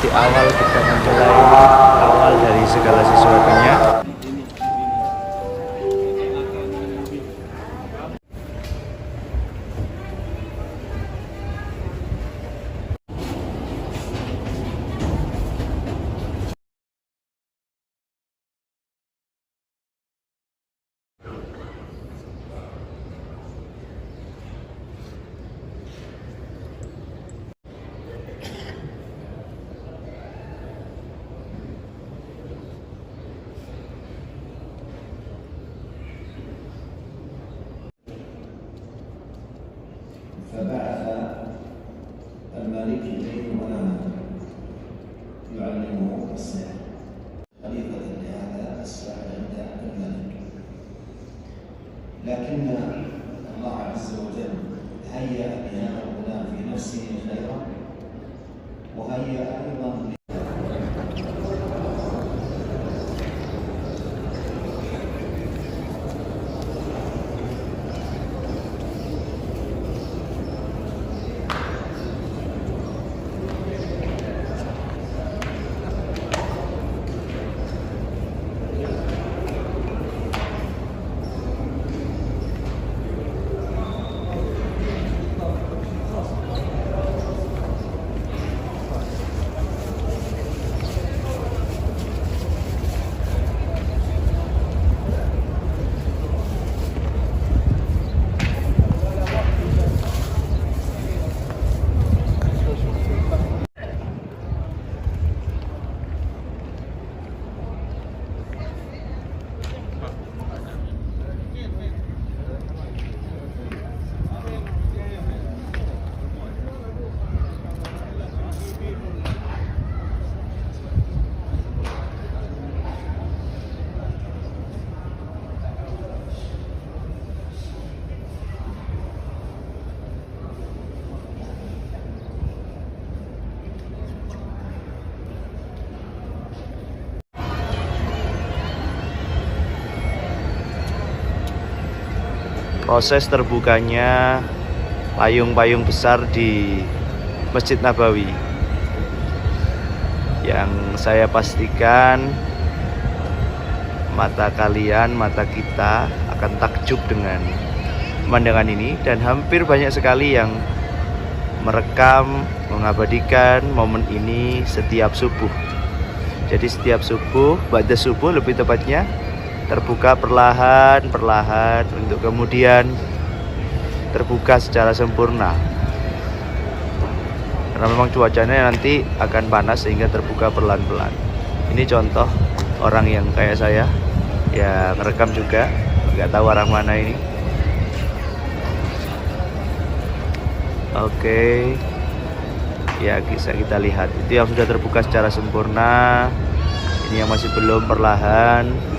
seperti awal kita memulai awal dari segala sesuatunya. فبعث الملك إليه غلاما يعلمه السحر خليفة لهذا السحر عند الملك، لكن الله عز وجل هيأ لهذا الغلام في نفسه خيرا، وهيأ أيضا proses terbukanya payung-payung besar di Masjid Nabawi, yang saya pastikan mata kalian, mata kita akan takjub dengan pemandangan ini, dan hampir banyak sekali yang merekam, mengabadikan momen ini setiap subuh. Jadi setiap subuh, ba'da subuh lebih tepatnya, terbuka perlahan-perlahan untuk kemudian terbuka secara sempurna. Karena memang cuacanya nanti akan panas sehingga terbuka perlahan-pelan. Ini contoh orang yang kayak saya, ya ngerekam juga, nggak tahu arah mana ini. Oke, ya bisa kita lihat itu yang sudah terbuka secara sempurna. Ini yang masih belum, perlahan.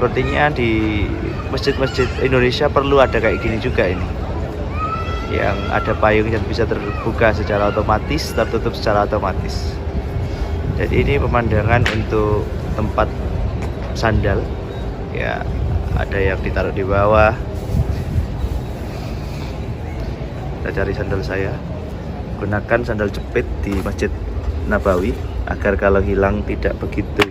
Sepertinya di masjid-masjid Indonesia perlu ada kayak gini juga ini, yang ada payung yang bisa terbuka secara otomatis, tertutup secara otomatis. Jadi ini pemandangan untuk tempat sandal, ya ada yang ditaruh di bawah. Kita cari sandal saya, gunakan sandal jepit di Masjid Nabawi agar kalau hilang tidak begitu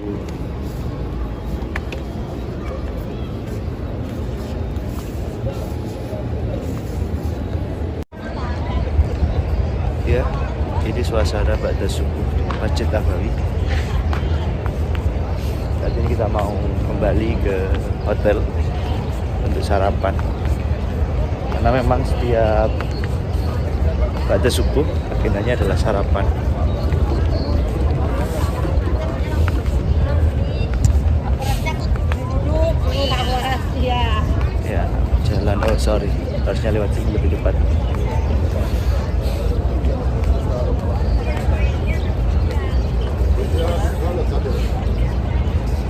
ya. Ini suasana ba'da subuh di Masjid Nabawi. Saat ini kita mau kembali ke hotel untuk sarapan, karena memang setiap ba'da subuh agendanya adalah sarapan. Ya, jalan, oh sorry, harusnya lewat sini lebih cepat.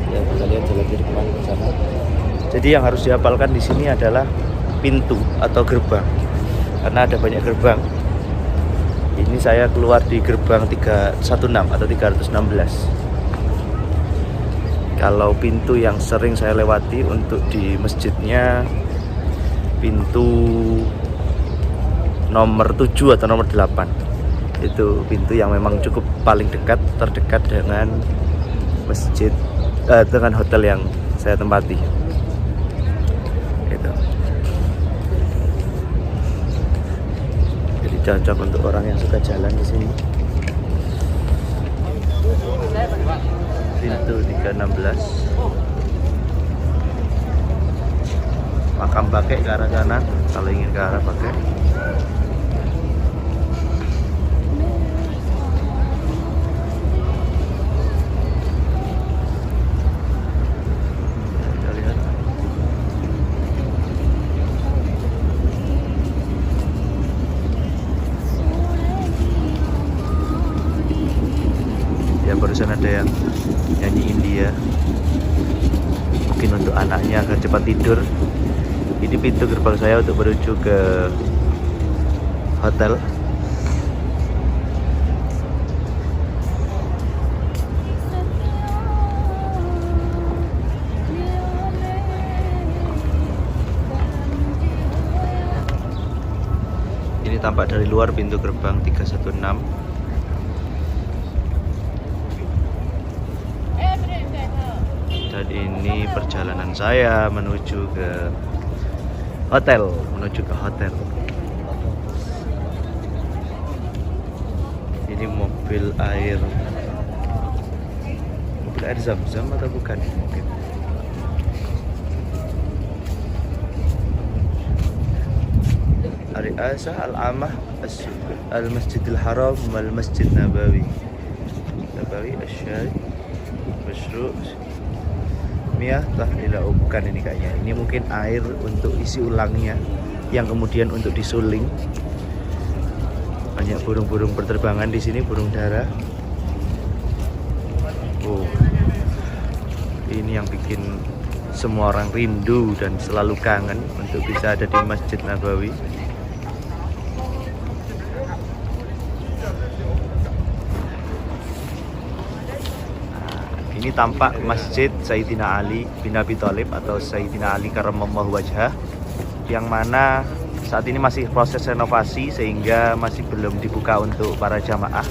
Ya, kita lihat jalan kiri kemana ke sana. Jadi yang harus dihafalkan di sini adalah pintu atau gerbang, karena ada banyak gerbang. Ini saya keluar di gerbang 316 atau 316. Kalau pintu yang sering saya lewati untuk di masjidnya, pintu nomor 7 atau nomor 8. Itu pintu yang memang cukup paling terdekat dengan masjid, dengan hotel yang saya tempati. Itu. Jadi cocok untuk orang yang suka jalan di sini. Pintu 316. Makam Bakek ke arah kanan kalau ingin ke arah Bakek. Kita lihat. Ya barusan ada yang nyanyi India. Mungkin untuk anaknya agar cepat tidur. Ini pintu gerbang saya untuk menuju ke hotel. Ini tampak dari luar pintu gerbang 316. Dan ini perjalanan saya menuju ke hotel. Ini mobil air Zam-Zam atau bukan? Mungkin. Al-Ri'asah Al-Amah Al-Masjidil Haram Al-Masjid Nabawi Asyari Masyru' Miyah Tahlila. Oh, bukan ini kayaknya. Ini mungkin air untuk isi ulangnya yang kemudian untuk disuling. Banyak burung-burung berterbangan di sini, burung dara. Oh, ini yang bikin semua orang rindu dan selalu kangen untuk bisa ada di Masjid Nabawi. Ini tampak Masjid Sayyidina Ali bin Abi Thalib atau Sayyidina Ali Karramallahu wajhah, yang mana saat ini masih proses renovasi sehingga masih belum dibuka untuk para jamaah.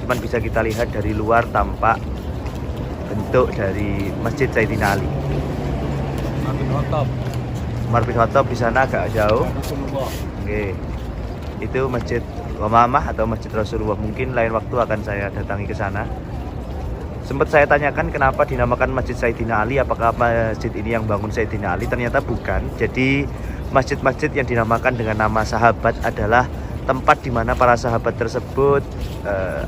Cuman bisa kita lihat dari luar tampak bentuk dari Masjid Sayyidina Ali. Umar bin Khattab di sana agak jauh. Oke. Itu Masjid Ghamamah atau Masjid Rasulullah. Mungkin lain waktu akan saya datangi ke sana. Sempat saya tanyakan kenapa dinamakan Masjid Sayyidina Ali, apakah masjid ini yang bangun Sayyidina Ali? Ternyata bukan. Jadi masjid-masjid yang dinamakan dengan nama sahabat adalah tempat di mana para sahabat tersebut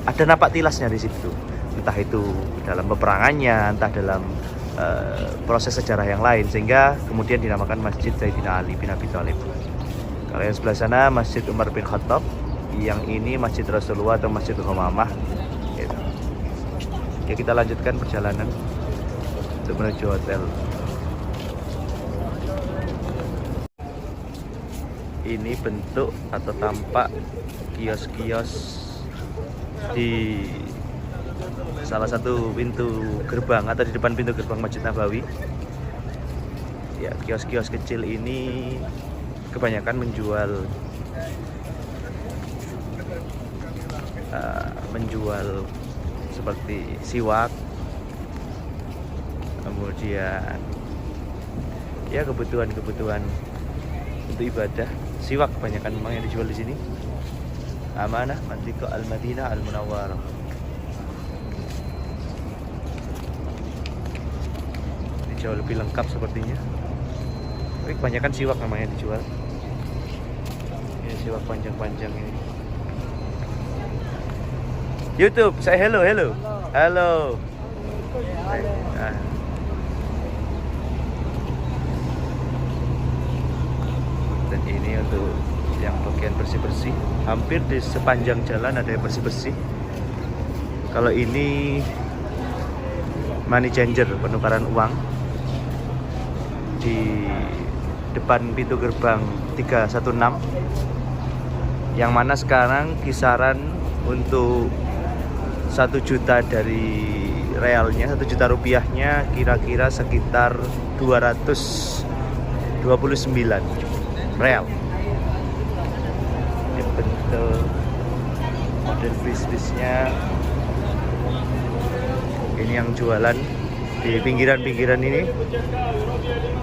ada napak tilasnya di situ. Entah itu dalam peperangannya, entah dalam proses sejarah yang lain, sehingga kemudian dinamakan Masjid Sayyidina Ali bin Abi Thalib. Kalau yang sebelah sana Masjid Umar bin Khattab, yang ini Masjid Rasulullah atau Masjid Ghamamah. Ya, kita lanjutkan perjalanan untuk menuju hotel. Ini bentuk atau tampak kios-kios di salah satu pintu gerbang atau di depan pintu gerbang Masjid Nabawi. Ya, kios-kios kecil ini kebanyakan menjual seperti siwak, kemudian ya kebutuhan untuk ibadah. Siwak kebanyakan memang yang dijual di sini. Amanah Mantiqah Al-Madinah Al-Munawwarah. Ini jauh lebih lengkap sepertinya. Tapi kebanyakan siwak memang yang dijual. Ini siwak panjang-panjang ini. YouTube, say hello. Nah. Dan ini untuk yang bagian bersih-bersih. Hampir di sepanjang jalan ada yang bersih-bersih. Kalau ini money changer, penukaran uang, di depan pintu gerbang 316, yang mana sekarang kisaran untuk 1 juta dari realnya, 1 juta rupiahnya kira-kira sekitar 229 real. Ini bentuk dan bis-bisnya. Ini yang jualan di pinggiran-pinggiran ini.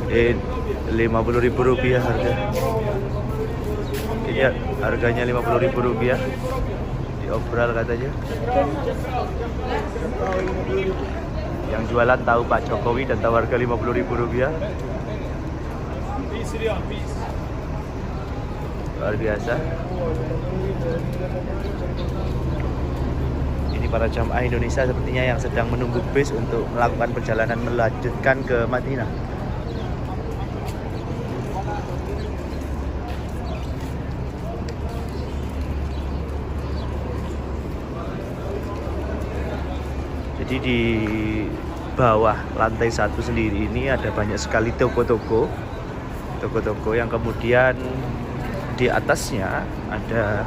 50.000 rupiah harga. Ini harganya 50.000 rupiah. Diobral katanya. Yang jualan tahu Pak Jokowi dan tahu harga 50.000 rupiah. Luar biasa. Ini para jamaah Indonesia sepertinya yang sedang menunggu bis untuk melakukan perjalanan melanjutkan ke Madinah. Jadi di bawah lantai 1 sendiri ini ada banyak sekali toko-toko yang kemudian di atasnya ada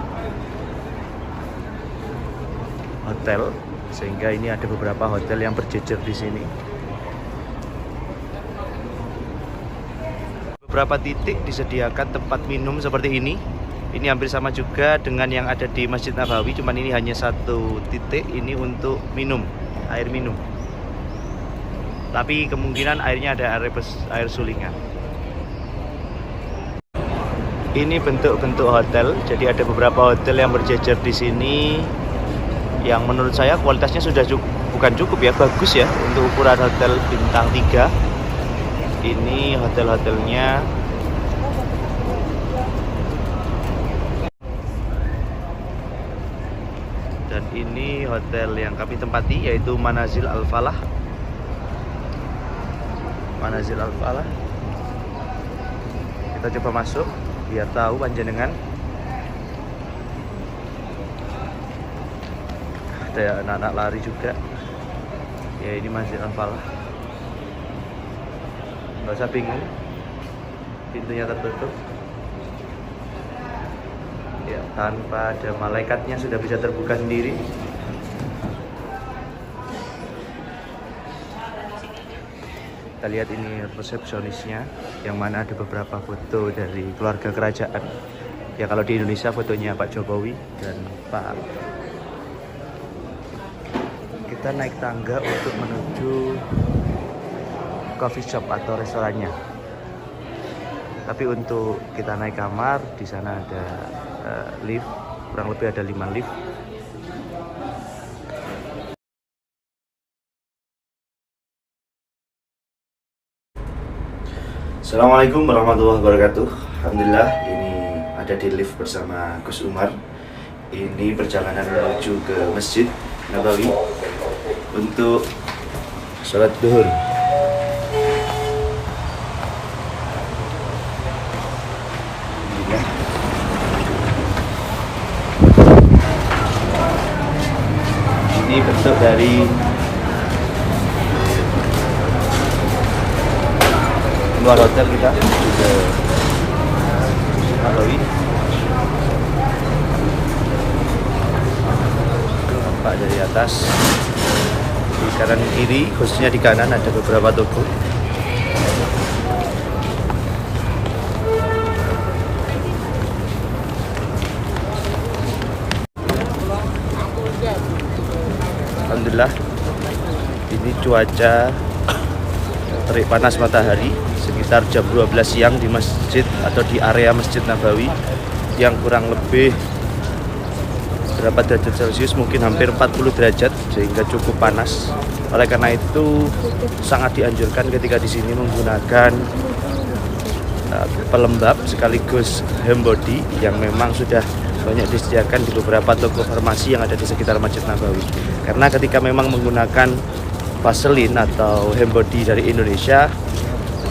hotel, sehingga ini ada beberapa hotel yang berjejer di sini. Beberapa titik disediakan tempat minum seperti ini. Ini hampir sama juga dengan yang ada di Masjid Nabawi, cuman ini hanya satu titik ini untuk minum, air minum. Tapi kemungkinan airnya ada air sulingan. Ini bentuk-bentuk hotel. Jadi ada beberapa hotel yang berjejer di sini, yang menurut saya kualitasnya sudah bukan cukup ya, bagus ya untuk ukuran hotel bintang 3. Ini hotel-hotelnya. Dan ini hotel yang kami tempati, yaitu Manazil Al-Falah. Manazil Al-Falah. Kita coba masuk biar tahu panjenengan. Ada anak-anak lari juga. Ya, ini Masjid Al-Falah. Nggak usah bingung, pintunya tertutup. Ya, tanpa ada malaikatnya sudah bisa terbuka sendiri. Kita lihat ini resepsionisnya, yang mana ada beberapa foto dari keluarga kerajaan. Ya, kalau di Indonesia fotonya Pak Jokowi dan Pak. Kita naik tangga untuk menuju coffee shop atau restorannya. Tapi untuk kita naik kamar, di sana ada lift, kurang lebih ada 5 lift. Assalamualaikum warahmatullahi wabarakatuh. Alhamdulillah, ini ada di lift bersama Gus Umar. Ini perjalanan menuju ke Masjid Nabawi untuk sholat duhur. Ini bentuk dari luar hotel kita menuju ke Nabawi. Nampak dari atas, di kanan kiri, khususnya di kanan ada beberapa toko. Alhamdulillah, ini cuaca terik panas matahari sekitar jam 12 siang di masjid atau di area Masjid Nabawi, yang kurang lebih berapa derajat Celcius, mungkin hampir 40 derajat, sehingga cukup panas. Oleh karena itu sangat dianjurkan ketika di sini menggunakan pelembab sekaligus hand body yang memang sudah banyak disediakan di beberapa toko farmasi yang ada di sekitar Masjid Nabawi. Karena ketika memang menggunakan Vaseline atau hand body dari Indonesia,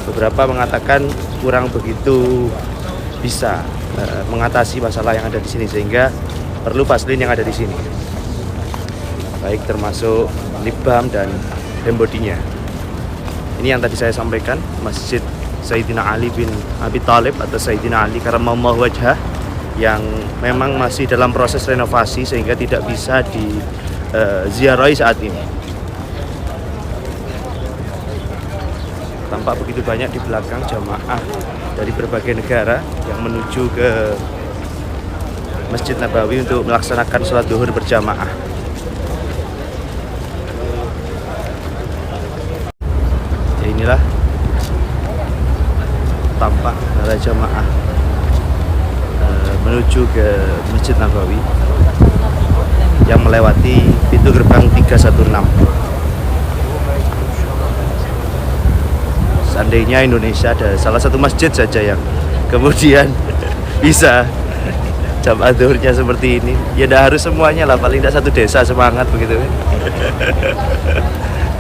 beberapa mengatakan kurang begitu bisa mengatasi masalah yang ada di sini, sehingga perlu Vaseline yang ada di sini, baik termasuk lip balm dan hand body-nya. Ini yang tadi saya sampaikan, Masjid Sayyidina Ali bin Abi Thalib atau Sayyidina Ali Karamallahu Wajhah, yang memang masih dalam proses renovasi sehingga tidak bisa diziarahi saat ini. Tampak begitu banyak di belakang jamaah dari berbagai negara yang menuju ke Masjid Nabawi untuk melaksanakan sholat duhur berjamaah. Ya, inilah tampak para jamaah menuju ke Masjid Nabawi yang melewati pintu gerbang 316. Seandainya Indonesia ada salah satu masjid saja yang kemudian bisa jamaah zuhurnya seperti ini, ya tidak harus semuanya lah, paling tidak satu desa semangat begitu.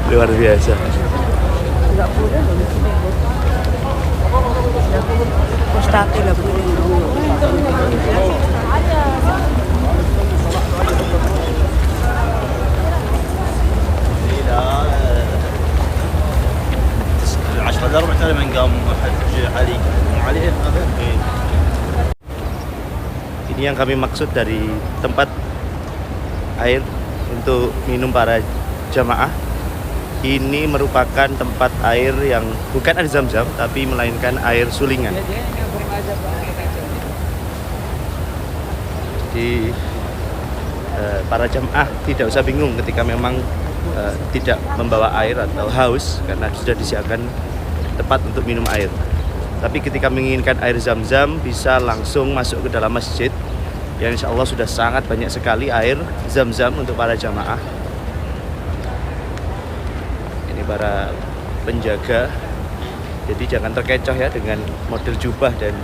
Luar biasa. Ini yang kami maksud dari tempat air untuk minum para jamaah. Ini merupakan tempat air yang bukan air zam-zam, tapi melainkan air sulingan. Jadi para jamaah tidak usah bingung ketika memang tidak membawa air atau haus, karena sudah disediakan tempat untuk minum air. Tapi ketika menginginkan air zam-zam, bisa langsung masuk ke dalam masjid, yang insya Allah sudah sangat banyak sekali air zam-zam untuk para jamaah. Ini para penjaga, jadi jangan terkecoh ya dengan model jubah dan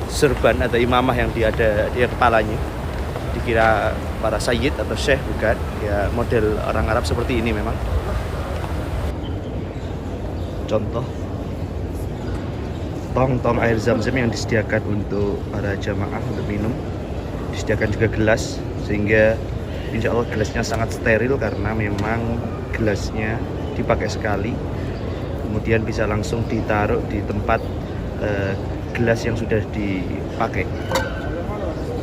serban atau imamah yang ada di kepalanya. Dikira para sayyid atau syekh, bukan ya, model orang Arab seperti ini memang. Contoh tong air zam-zam yang disediakan untuk para jamaah untuk minum, disediakan juga gelas, sehingga insya Allah gelasnya sangat steril karena memang gelasnya dipakai sekali, kemudian bisa langsung ditaruh di tempat gelas yang sudah dipakai.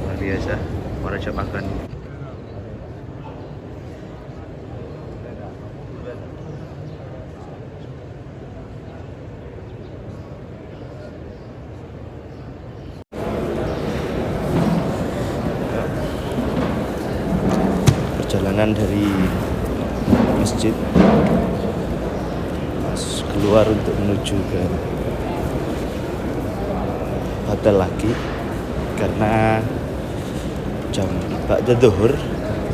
Luar biasa para jamaah kan. Perjalanan dari masjid keluar untuk menuju ke hotel lagi, karena jam ba'da zuhur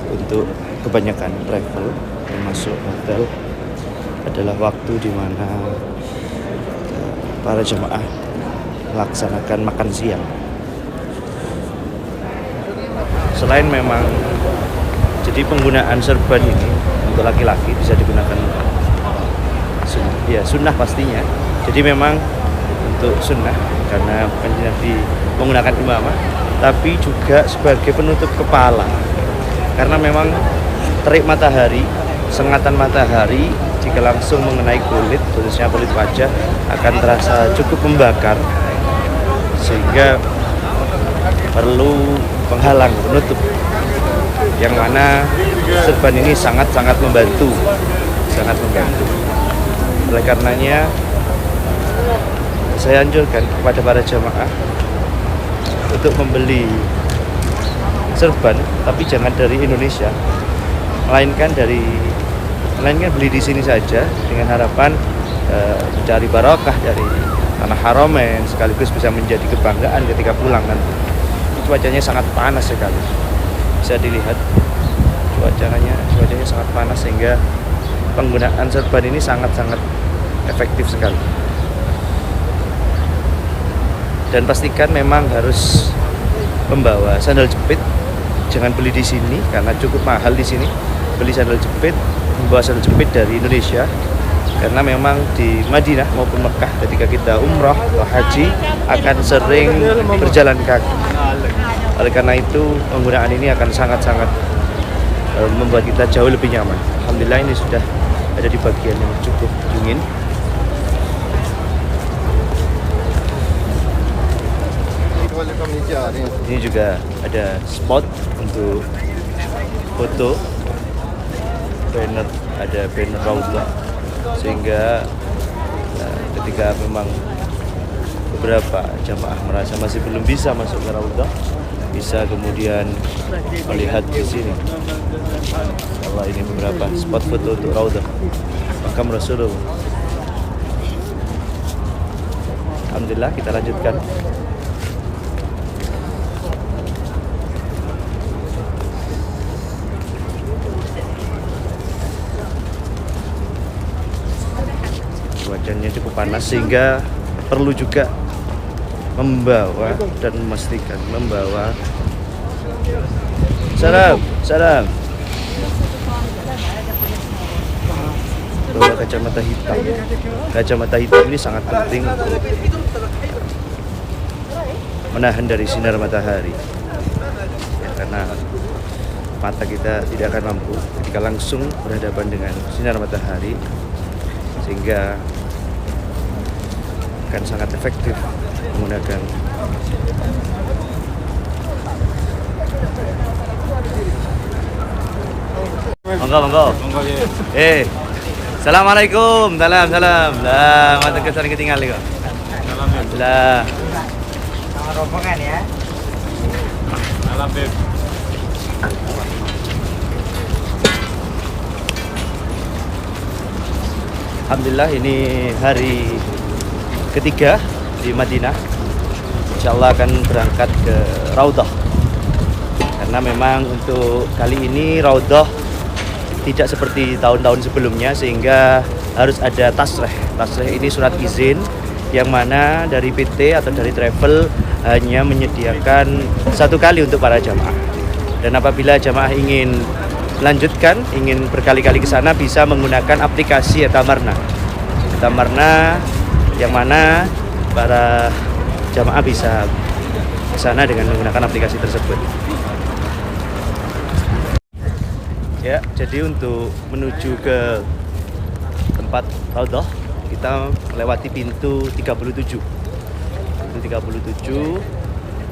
untuk kebanyakan travel termasuk hotel adalah waktu di mana para jemaah melaksanakan makan siang. Selain memang jadi penggunaan serban ini untuk laki-laki bisa digunakan sunnah pastinya. Jadi memang untuk sunnah karena Nabi menggunakan imamah, tapi juga sebagai penutup kepala karena memang terik matahari, sengatan matahari jika langsung mengenai kulit, khususnya kulit wajah, akan terasa cukup membakar, sehingga perlu penghalang, penutup, yang mana serban ini sangat-sangat membantu. Oleh karenanya saya anjurkan kepada para jamaah untuk membeli serban, tapi jangan dari Indonesia, melainkan beli di sini saja dengan harapan mencari barokah dari tanah Haramain, sekaligus bisa menjadi kebanggaan ketika pulang nanti. Cuacanya sangat panas sekali, bisa dilihat cuacanya sangat panas, sehingga penggunaan serban ini sangat-sangat efektif sekali. Dan pastikan memang harus membawa sandal jepit, jangan beli di sini karena cukup mahal di sini. Beli sandal jepit, membawa sandal jepit dari Indonesia, karena memang di Madinah maupun Mekah ketika kita umrah atau haji akan sering berjalan kaki. Oleh karena itu penggunaan ini akan sangat-sangat membuat kita jauh lebih nyaman. Alhamdulillah ini sudah ada di bagian yang cukup dingin. Ini juga ada spot untuk foto, ada banner Raudhah, sehingga ketika memang beberapa jamaah merasa masih belum bisa masuk ke Raudhah, bisa kemudian melihat di sini. Allah, ini beberapa spot foto untuk Raudhah makam Rasulullah. Alhamdulillah, kita lanjutkan. Cuacanya cukup panas sehingga perlu juga membawa dan memastikan membawa salam bawa kacamata hitam. Kacamata hitam ini sangat penting untuk menahan dari sinar matahari ya, karena mata kita tidak akan mampu ketika langsung berhadapan dengan sinar matahari, sehingga akan sangat efektif menggunakan monggo. Assalamualaikum, salam. Lah, mantap kesan ketinggalan kok. Lah. Sama rombongan ya. Salam, Beb. Alhamdulillah, ini hari ketiga di Madinah. Insya Allah akan berangkat ke Raudhah, karena memang untuk kali ini Raudhah tidak seperti tahun-tahun sebelumnya, sehingga harus ada tasreh. Tasreh ini surat izin yang mana dari PT atau dari travel hanya menyediakan satu kali untuk para jamaah. Dan apabila jamaah ingin lanjutkan, ingin berkali-kali ke sana, bisa menggunakan aplikasi Tamarna. Tamarna yang mana para jamaah bisa ke sana dengan menggunakan aplikasi tersebut. Ya, jadi untuk menuju ke tempat Raudhah kita melewati pintu 37. Pintu 37.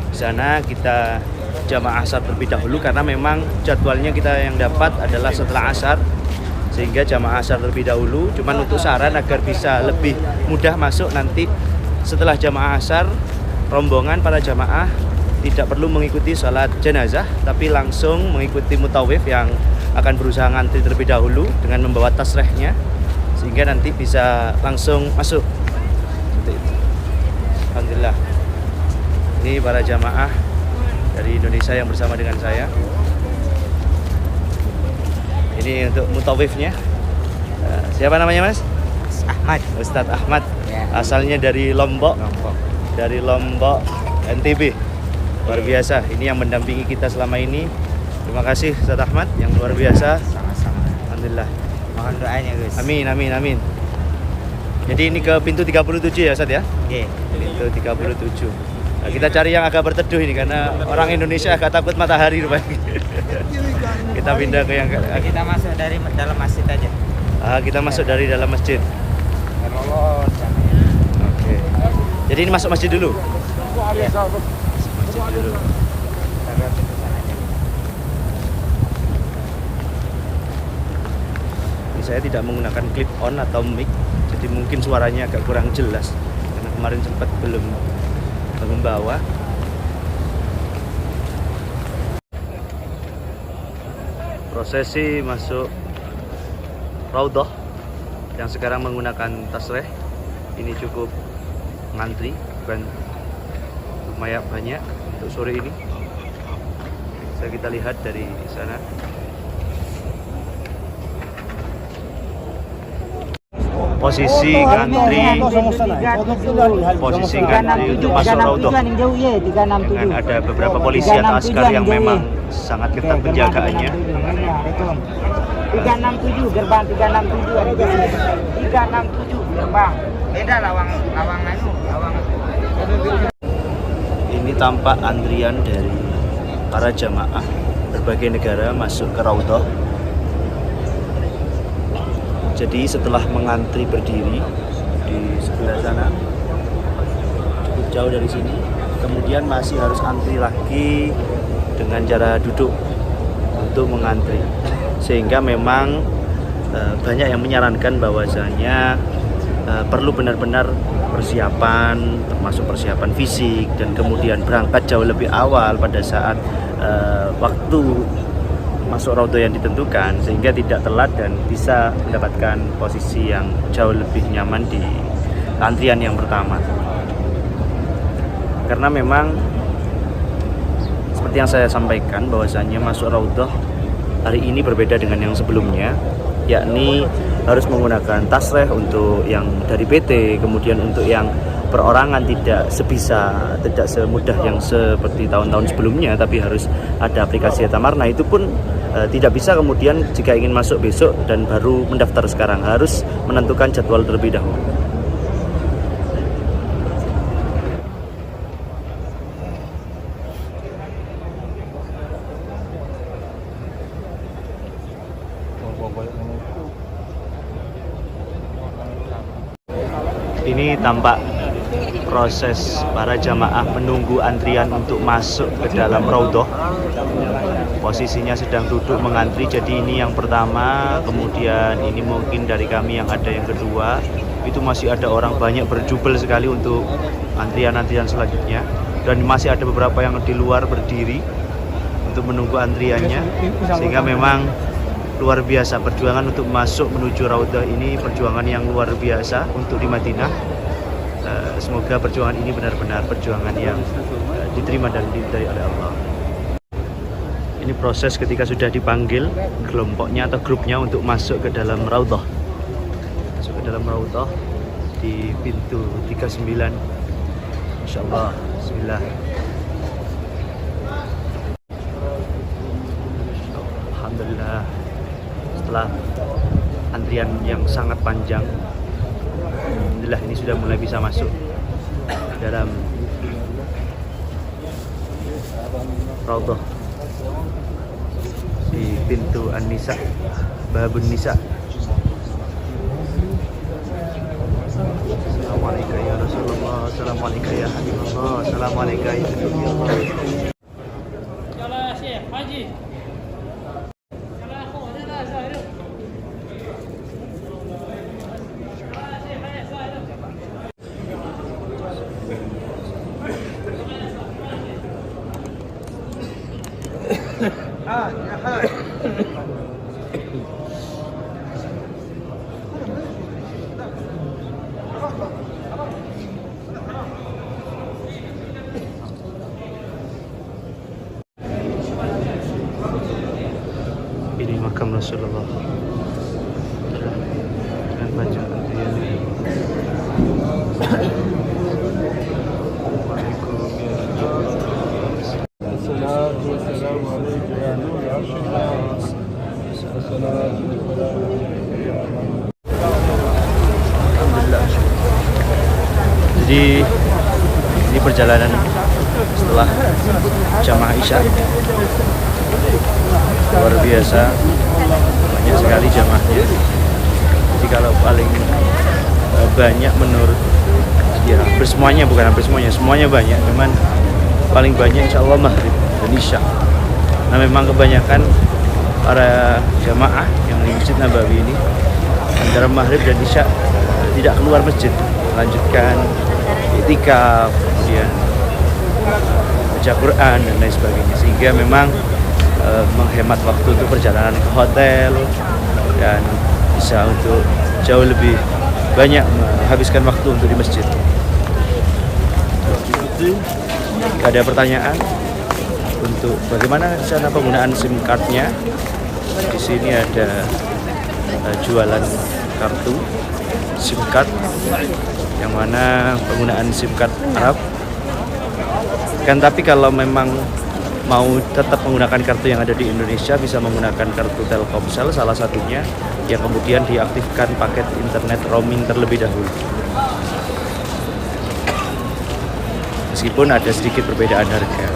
Di sana kita jamaah asar terlebih dahulu karena memang jadwalnya kita yang dapat adalah setelah asar, sehingga jamaah asar terlebih dahulu. Cuman untuk saran agar bisa lebih mudah masuk nanti setelah jamaah asar, rombongan para jamaah tidak perlu mengikuti sholat jenazah, tapi langsung mengikuti mutawif yang akan berusaha ngantri terlebih dahulu dengan membawa tasrehnya, sehingga nanti bisa langsung masuk. Alhamdulillah, ini para jamaah dari Indonesia yang bersama dengan saya. Ini untuk mutawifnya. Siapa namanya, Mas? Ahmad. Ustadz Ahmad. Ya. Asalnya dari Lombok. Dari Lombok, NTB. Luar biasa. Ini yang mendampingi kita selama ini. Terima kasih Ustadz Ahmad yang luar biasa. Sama-sama. Alhamdulillah. Mohon doanya, Gus. Amin. Jadi ini ke pintu 37 ya, Ustadz ya? Oke. Pintu 37. Nah, kita cari yang agak berteduh ini karena orang Indonesia agak takut matahari rupanya. Kita pindah ke yang Kita masuk dari dalam masjid aja. kita masuk dari dalam masjid. Lolos. Oke. Jadi ini masuk masjid dulu. Iya. Masjid dulu. Kita lihat ke sana aja. Ini saya tidak menggunakan clip on atau mic, jadi mungkin suaranya agak kurang jelas karena kemarin sempat belum membawa. Prosesi masuk Raudhah yang sekarang menggunakan tasreh ini cukup ngantri, bukan lumayan banyak untuk sore ini. Bisa kita lihat dari sana. Posisi ngantri untuk masuk Raudhah dengan ada beberapa polisi atau askar yang memang sangat ketat penjagaannya. 367 gerbang 367 ada di sini. 367 gerbang. Beda lawang Ini tampak antrian dari para jamaah berbagai negara masuk ke Raudhah. Jadi setelah mengantri berdiri di sebelah sana, cukup jauh dari sini, kemudian masih harus antri lagi dengan cara duduk untuk mengantri, sehingga memang banyak yang menyarankan bahwasanya perlu benar-benar persiapan, termasuk persiapan fisik, dan kemudian berangkat jauh lebih awal pada saat waktu masuk raudhah yang ditentukan, sehingga tidak telat dan bisa mendapatkan posisi yang jauh lebih nyaman di antrian yang pertama. Karena memang seperti yang saya sampaikan bahwasannya masuk raudhah hari ini berbeda dengan yang sebelumnya, yakni harus menggunakan tasreh untuk yang dari PT, kemudian untuk yang perorangan tidak semudah yang seperti tahun-tahun sebelumnya, tapi harus ada aplikasi Etamarna. Itu pun tidak bisa kemudian jika ingin masuk besok dan baru mendaftar sekarang, harus menentukan jadwal terlebih dahulu. Ini tampak proses para jamaah menunggu antrian untuk masuk ke dalam raudhah. Posisinya sedang duduk mengantri, jadi ini yang pertama, kemudian ini mungkin dari kami yang ada yang kedua. Itu masih ada orang banyak berjubel sekali untuk antrian-antrian selanjutnya, dan masih ada beberapa yang di luar berdiri untuk menunggu antriannya, sehingga memang luar biasa perjuangan untuk masuk menuju raudhah ini, perjuangan yang luar biasa untuk di Madinah. Semoga perjuangan ini benar-benar perjuangan yang diterima dan diridai oleh Allah. Ini proses ketika sudah dipanggil kelompoknya atau grupnya untuk masuk ke dalam raudhah. Masuk ke dalam raudhah di pintu 39. Insyaallah. Bismillah. Alhamdulillah. Setelah antrian yang sangat panjang, alhamdulillah ini sudah mulai bisa masuk dalam raudhah di pintu An-Nisa, Babun Nisa. Assalamualaikum ya Rasulullah, Assalamualaikum ya Habibullah, Assalamualaikum ya Habibullah. Ini makam Rasulullah dengan bacaan antriannya. Alhamdulillah. Jadi ini perjalanan setelah jamaah Isya, luar biasa banyak sekali jamaahnya. Jadi kalau paling banyak menurut ya hampir semuanya, bukan hampir semuanya, semuanya banyak, cuman paling banyak insya Allah maghrib dan Isya. Nah memang kebanyakan para jamaah yang di Masjid Nabawi ini antara maghrib dan Isya tidak keluar masjid, melanjutkan i'tikaf, kemudian baca Quran dan lain sebagainya, sehingga memang menghemat waktu untuk perjalanan ke hotel dan bisa untuk jauh lebih banyak menghabiskan waktu untuk di masjid. Jika ada pertanyaan untuk bagaimana cara penggunaan SIM card-nya, di sini ada jualan kartu SIM card, yang mana penggunaan SIM card Arab. Kan tapi kalau memang mau tetap menggunakan kartu yang ada di Indonesia, bisa menggunakan kartu Telkomsel salah satunya, yang kemudian diaktifkan paket internet roaming terlebih dahulu. Meskipun ada sedikit perbedaan harga.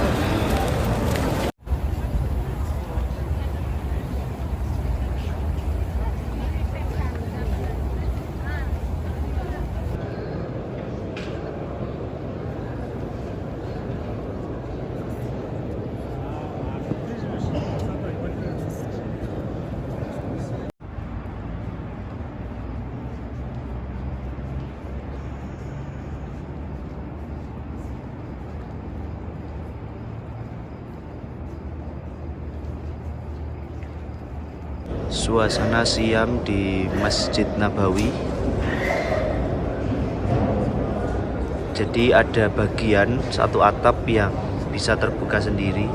Suasana siam di Masjid Nabawi. Jadi ada bagian satu atap yang bisa terbuka sendiri,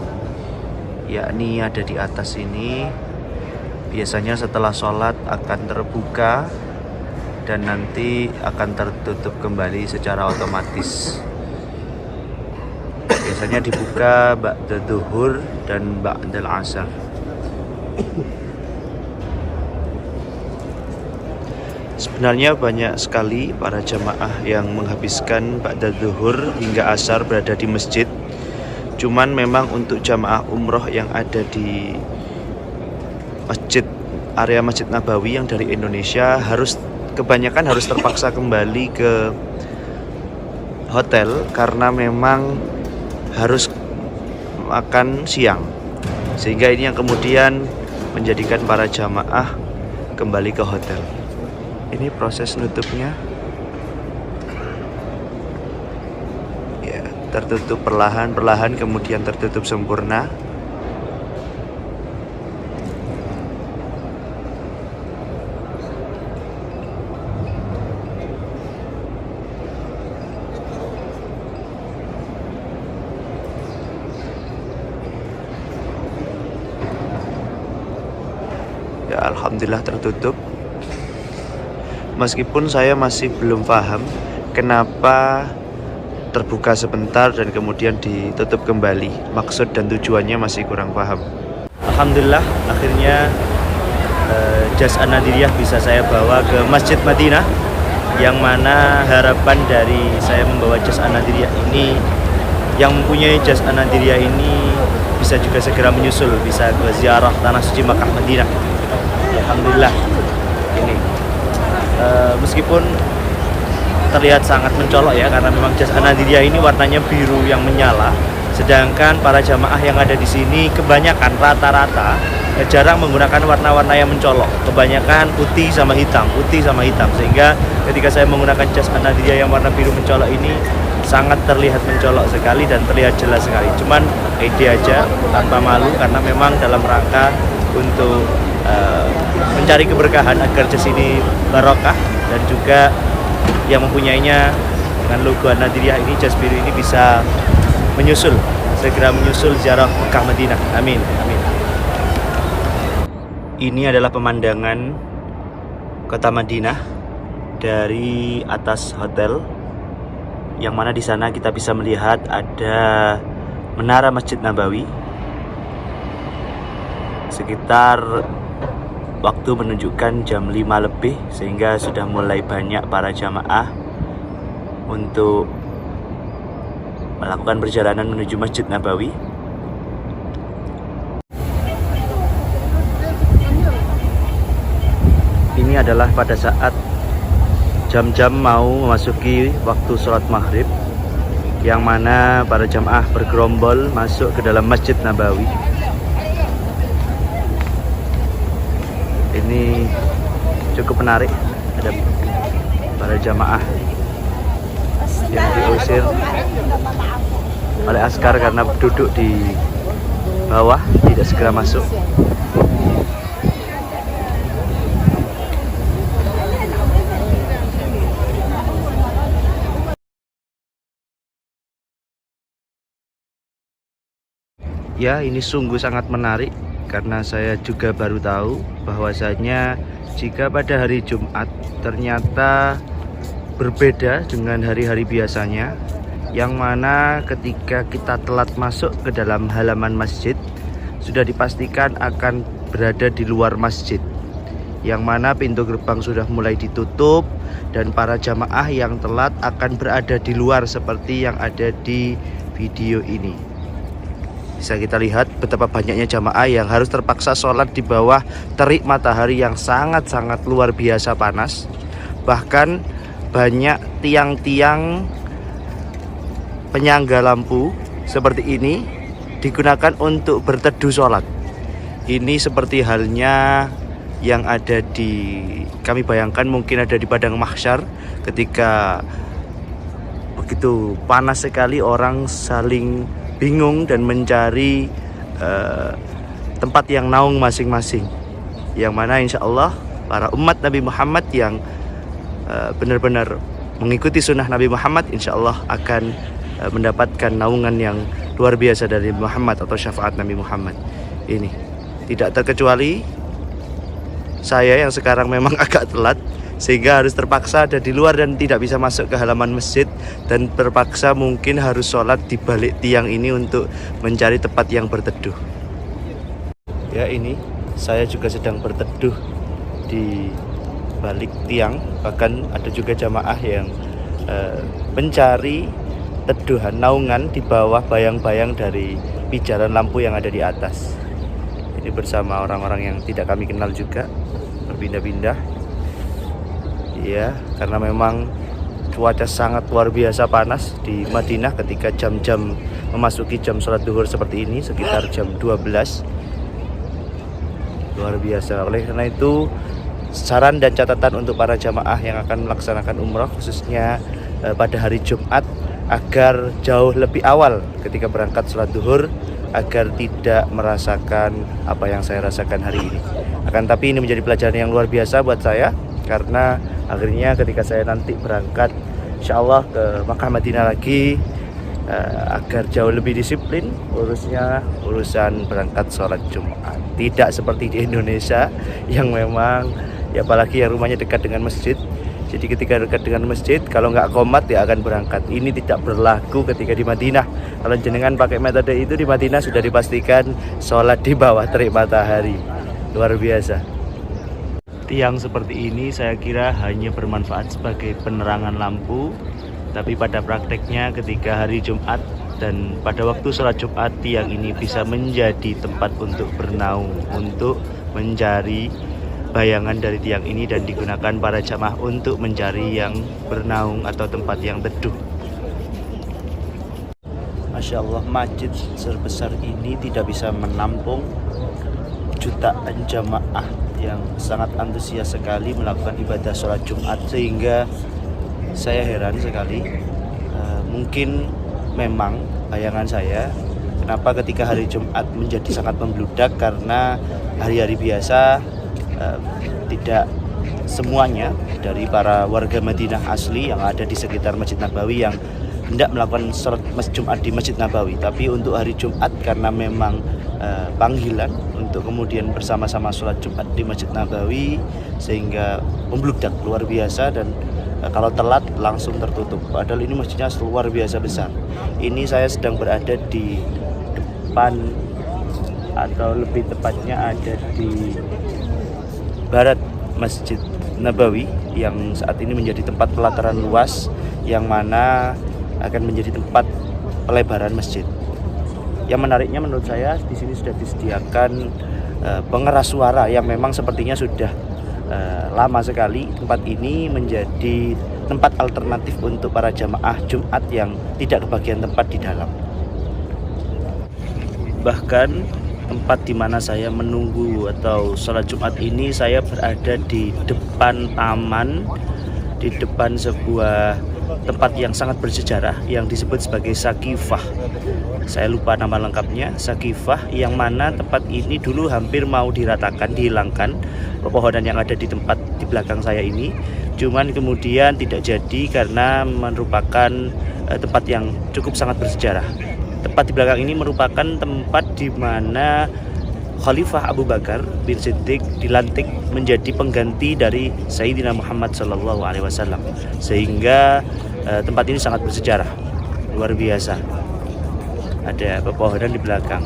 yakni ada di atas ini. Biasanya setelah sholat akan terbuka dan nanti akan tertutup kembali secara otomatis. Biasanya dibuka ba'da zuhur dan ba'dal asar. Sebenarnya banyak sekali para jamaah yang menghabiskan ba'da zuhur hingga asar berada di masjid. Cuman memang untuk jamaah umroh yang ada di area Masjid Nabawi yang dari Indonesia kebanyakan harus terpaksa kembali ke hotel karena memang harus makan siang. Sehingga ini yang kemudian menjadikan para jamaah kembali ke hotel. Ini proses nutupnya. Ya, tertutup perlahan-perlahan kemudian tertutup sempurna. Ya, alhamdulillah tertutup. Meskipun saya masih belum paham kenapa terbuka sebentar dan kemudian ditutup kembali. Maksud dan tujuannya masih kurang paham. Alhamdulillah akhirnya jas An-Nadiriyah bisa saya bawa ke Masjid Madinah, yang mana harapan dari saya membawa jas An-Nadiriyah ini, yang mempunyai jas An-Nadiriyah ini bisa juga segera menyusul, bisa ke ziarah tanah suci Makkah Madinah. Alhamdulillah ini. Meskipun terlihat sangat mencolok ya, karena memang jas An-Nadiriyah ini warnanya biru yang menyala, sedangkan para jamaah yang ada di sini kebanyakan rata-rata jarang menggunakan warna-warna yang mencolok, kebanyakan putih sama hitam, sehingga ketika saya menggunakan jas An-Nadiriyah yang warna biru mencolok ini sangat terlihat mencolok sekali dan terlihat jelas sekali. Cuman ide aja tanpa malu, karena memang dalam rangka untuk mencari keberkahan agar jas ini barokah, dan juga yang mempunyainya dengan logo An-Nadiriyah ini, jas biru ini bisa segera menyusul ziarah Mekah Madinah. Amin, amin. Ini adalah pemandangan kota Madinah dari atas hotel, yang mana di sana kita bisa melihat ada menara Masjid Nabawi. Sekitar waktu menunjukkan jam 5 lebih, sehingga sudah mulai banyak para jamaah untuk melakukan perjalanan menuju Masjid Nabawi. Ini adalah pada saat jam-jam mau memasuki waktu sholat maghrib, yang mana para jamaah bergerombol masuk ke dalam Masjid Nabawi. Ini cukup menarik, ada para jamaah yang diusir oleh askar karena duduk di bawah, tidak segera masuk. Ya, ini sungguh sangat menarik, karena saya juga baru tahu bahwasanya jika pada hari Jumat ternyata berbeda dengan hari-hari biasanya, yang mana ketika kita telat masuk ke dalam halaman masjid sudah dipastikan akan berada di luar masjid, yang mana pintu gerbang sudah mulai ditutup dan para jamaah yang telat akan berada di luar seperti yang ada di video ini. Bisa kita lihat betapa banyaknya jamaah yang harus terpaksa sholat di bawah terik matahari yang sangat-sangat luar biasa panas. Bahkan banyak tiang-tiang penyangga lampu seperti ini digunakan untuk berteduh sholat. Ini seperti halnya yang ada di, kami bayangkan mungkin ada di padang mahsyar, ketika begitu panas sekali orang saling bingung dan mencari tempat yang naung masing-masing. yang mana insya Allah para umat Nabi Muhammad yang benar-benar mengikuti sunnah Nabi Muhammad insya Allah akan mendapatkan naungan yang luar biasa dari Muhammad atau syafaat Nabi Muhammad. Ini tidak terkecuali saya yang sekarang memang agak telat sehingga harus terpaksa ada di luar dan tidak bisa masuk ke halaman masjid, dan terpaksa mungkin harus sholat di balik tiang ini untuk mencari tempat yang berteduh. Ya, ini saya juga sedang berteduh di balik tiang, bahkan ada juga jamaah yang mencari teduhan, naungan di bawah bayang-bayang dari pijaran lampu yang ada di atas. Ini bersama orang-orang yang tidak kami kenal juga, berpindah-pindah. Ya, karena memang cuaca sangat luar biasa panas di Madinah ketika jam-jam memasuki jam sholat duhur seperti ini, sekitar jam 12. Luar biasa. Oleh karena itu, saran dan catatan untuk para jamaah yang akan melaksanakan umrah khususnya pada hari Jumat agar jauh lebih awal ketika berangkat sholat duhur agar tidak merasakan apa yang saya rasakan hari ini. Akan tapi ini menjadi pelajaran yang luar biasa buat saya, karena akhirnya ketika saya nanti berangkat insya Allah ke Makkah Madinah lagi agar jauh lebih disiplin urusan berangkat sholat Jumat. Tidak seperti di Indonesia yang memang ya, apalagi yang rumahnya dekat dengan masjid. Jadi ketika dekat dengan masjid, kalau nggak qomat ya akan berangkat. Ini tidak berlaku ketika di Madinah. Kalau jenengan pakai metode itu di Madinah sudah dipastikan sholat di bawah terik matahari. Luar biasa. Tiang seperti ini saya kira hanya bermanfaat sebagai penerangan lampu, tapi pada prakteknya ketika hari Jumat dan pada waktu sholat Jumat, tiang ini bisa menjadi tempat untuk bernaung, untuk mencari bayangan dari tiang ini, dan digunakan para jamaah untuk mencari yang bernaung atau tempat yang teduh. Masya Allah, masjid sebesar ini tidak bisa menampung jutaan jamaah yang sangat antusias sekali melakukan ibadah sholat Jumat, sehingga saya heran sekali. Mungkin memang bayangan saya kenapa ketika hari Jumat menjadi sangat membludak, karena hari-hari biasa tidak semuanya dari para warga Madinah asli yang ada di sekitar Masjid Nabawi yang hendak melakukan sholat Jumat di Masjid Nabawi. Tapi untuk hari Jumat karena memang panggilan untuk kemudian bersama-sama sholat Jumat di Masjid Nabawi, sehingga membludak luar biasa, dan kalau telat langsung tertutup. Padahal ini masjidnya luar biasa besar. Ini saya sedang berada di depan, atau lebih tepatnya ada di barat Masjid Nabawi yang saat ini menjadi tempat pelataran luas yang mana akan menjadi tempat pelebaran masjid. Yang menariknya menurut saya di sini sudah disediakan pengeras suara yang memang sepertinya sudah lama sekali. Tempat ini menjadi tempat alternatif untuk para jamaah Jumat yang tidak kebagian tempat di dalam. Bahkan tempat di mana saya menunggu atau sholat Jumat ini, saya berada di depan taman, di depan sebuah tempat yang sangat bersejarah yang disebut sebagai Sakifah. Saya lupa nama lengkapnya, Sakifah, yang mana tempat ini dulu hampir mau diratakan, dihilangkan pepohonan yang ada di tempat di belakang saya ini. Cuman kemudian tidak jadi karena merupakan tempat yang cukup sangat bersejarah. Tempat di belakang ini merupakan tempat di mana Khalifah Abu Bakar bin Siddiq dilantik menjadi pengganti dari Sayyidina Muhammad SAW, sehingga tempat ini sangat bersejarah, luar biasa. Ada pepohonan di belakang.